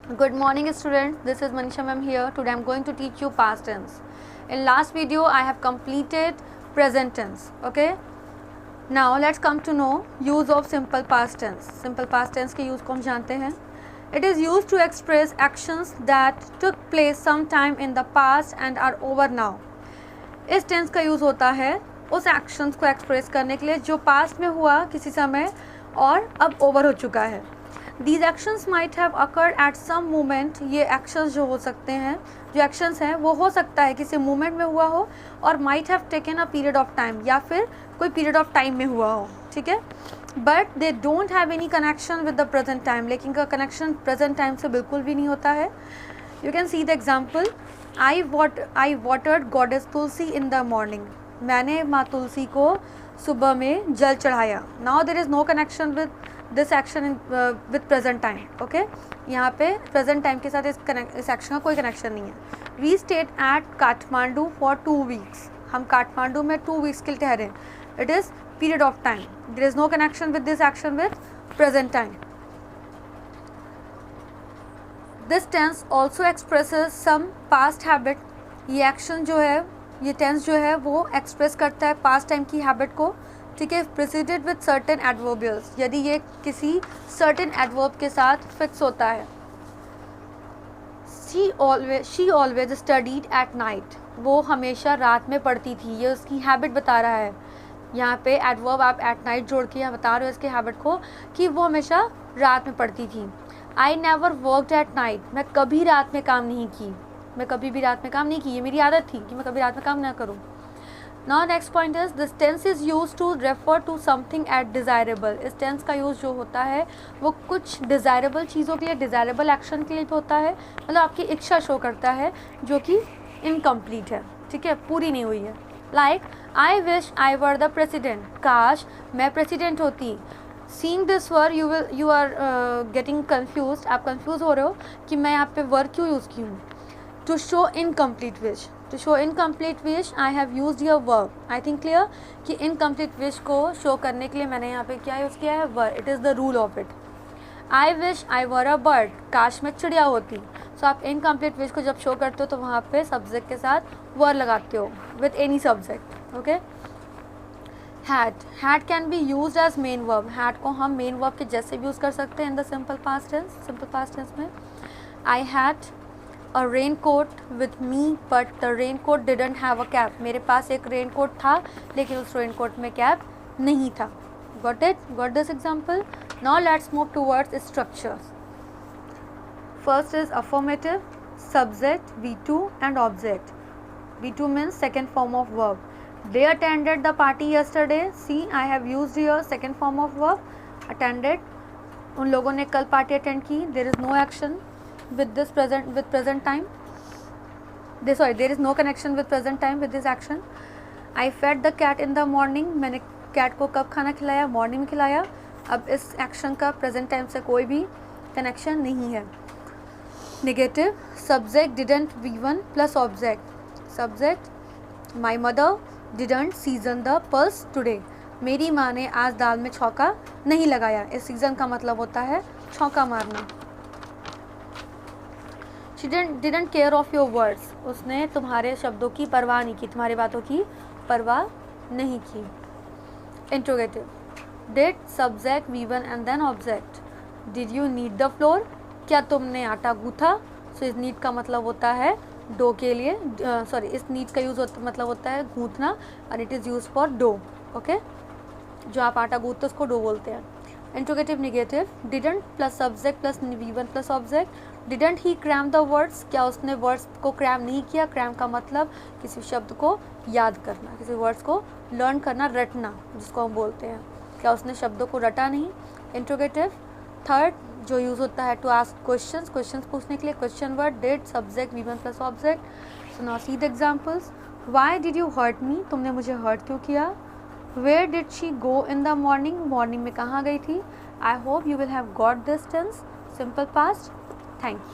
Good morning students, this is Manisha ma'am here. Today I am going to teach you past tense. In last video I have completed present tense. Okay. Now let's come to know use of simple past tense. Simple past tense के use को हम जानते हैं. It is used to express actions that took place sometime in the past and are over now. इस tense का use होता है उस actions को express करने के लिए जो past में हुआ किसी समय और अब over हो चुका है. These actions might have occurred at some moment. ये actions जो हो सकते हैं, जो actions हैं वो हो सकता है किसी moment में हुआ हो और might have taken a period of time या फिर कोई period of time में हुआ हो, ठीक है. But they don't have any connection with the present time. लेकिन का connection present time से बिल्कुल भी नहीं होता है. You can see the example. I watered goddess Tulsi in the morning. मैंने माँ तुलसी को सुबह में जल चढ़ाया. Now there is no connection with this action with present time. Okay, यहाँ पे प्रेजेंट टाइम के साथ इस एक्शन का कोई कनेक्शन नहीं है. We stayed at Kathmandu for 2 weeks. हम काठमांडू में 2 weeks के लिए ठहरे. It is period of time. There is no connection with this action with present time. This tense also expresses some past habit. ये एक्शन जो है, ये टेंस जो है वो एक्सप्रेस करता है पास्ट टाइम की हैबिट को, ठीक है. Preceded with certain adverbials. यदि ये किसी सर्टेन एडवर्ब के साथ फिक्स होता है. She always studied at night. वो हमेशा रात में पढ़ती थी. ये उसकी हैबिट बता रहा है. यहाँ पे एडवर्ब आप एट नाइट जोड़ के यहाँ बता रहे हो इसके हैबिट को कि वो हमेशा रात में पढ़ती थी. I never worked at night. मैं कभी रात में काम नहीं की. मैं कभी भी रात में काम नहीं की. ये मेरी आदत थी कि मैं कभी रात में काम ना करूँ. Now next point is this tense is used to refer to something as desirable. इस tense का यूज़ जो होता है वो कुछ desirable चीज़ों के लिए, desirable action के लिए भी होता है. मतलब आपकी इच्छा शो करता है जो कि incomplete है, ठीक है, पूरी नहीं हुई है. Like I wish I were the president. काश मैं president होती. Seeing this word you are getting confused. आप confuse हो रहे हो कि मैं यहाँ पे word क्यों यूज़ की हूँ. To show incomplete wish. To show incomplete wish, I have used here verb. I think clear कि incomplete wish को show करने के लिए मैंने यहाँ पे क्या यूज़ किया है, verb. It is the rule of it. I wish I were a bird. काश मैं चिड़िया होती. So आप incomplete wish को जब show करते हो तो वहाँ पे subject के साथ verb लगाते हो with any subject. Okay? Had. Had can be used as main verb. Had को हम main verb के जैसे भी यूज़ कर सकते हैं in the simple past tense. Simple past tense में I had a raincoat with me but the raincoat didn't have a cap. मेरे पास एक raincoat था लेकिन उस raincoat में cap नहीं था. Got it? Got this example? Now let's move towards structures. First is affirmative, subject, V2 and object. V2 means second form of verb. They attended the party yesterday. See, I have used here second form of verb. Attended. उन लोगों ने कल party attend की. There is no action with present time. There is no connection with present time with this action. I fed the cat in the morning. मैंने cat को कब खाना खिलाया, मॉर्निंग में खिलाया. अब इस एक्शन का प्रेजेंट टाइम से कोई भी कनेक्शन नहीं है. Negative, subject didn't V1 plus object. Subject my mother didn't season the pulse today. मेरी माँ ने आज दाल में छौंका नहीं लगाया. इस सीजन का मतलब होता है छौंका मारना. She didn't care of your words. उसने तुम्हारे शब्दों की परवाह नहीं की, तुम्हारी बातों की परवाह नहीं की. Interrogative. Did subject V1 and then object. Did you knead the flour? क्या तुमने आटा गूथा. So इस knead का मतलब होता है डो के लिए, इस knead का यूज़ मतलब होता है गूंथना and it is used for dough. Okay? जो आप आटा गूंथते उसको डो बोलते हैं. Interrogative negative. Didn't plus subject plus V1 plus object. Didn't he cram the words? क्या उसने वर्ड्स को क्रैम नहीं किया. क्रैम का मतलब किसी शब्द को याद करना, किसी वर्ड्स को लर्न करना, रटना जिसको हम बोलते हैं. क्या उसने शब्दों को रटा नहीं. इंट्रोगेटिव. थर्ड जो यूज़ होता है टू आस्क क्वेश्चंस पूछने के लिए. Question word did subject V1 plus object. So now see the examples. Why did you hurt me. तुमने मुझे हर्ट क्यों किया. Where did she go in the morning. Morning में कहाँ गई थी. I hope you will have got this tense simple past. Thank you.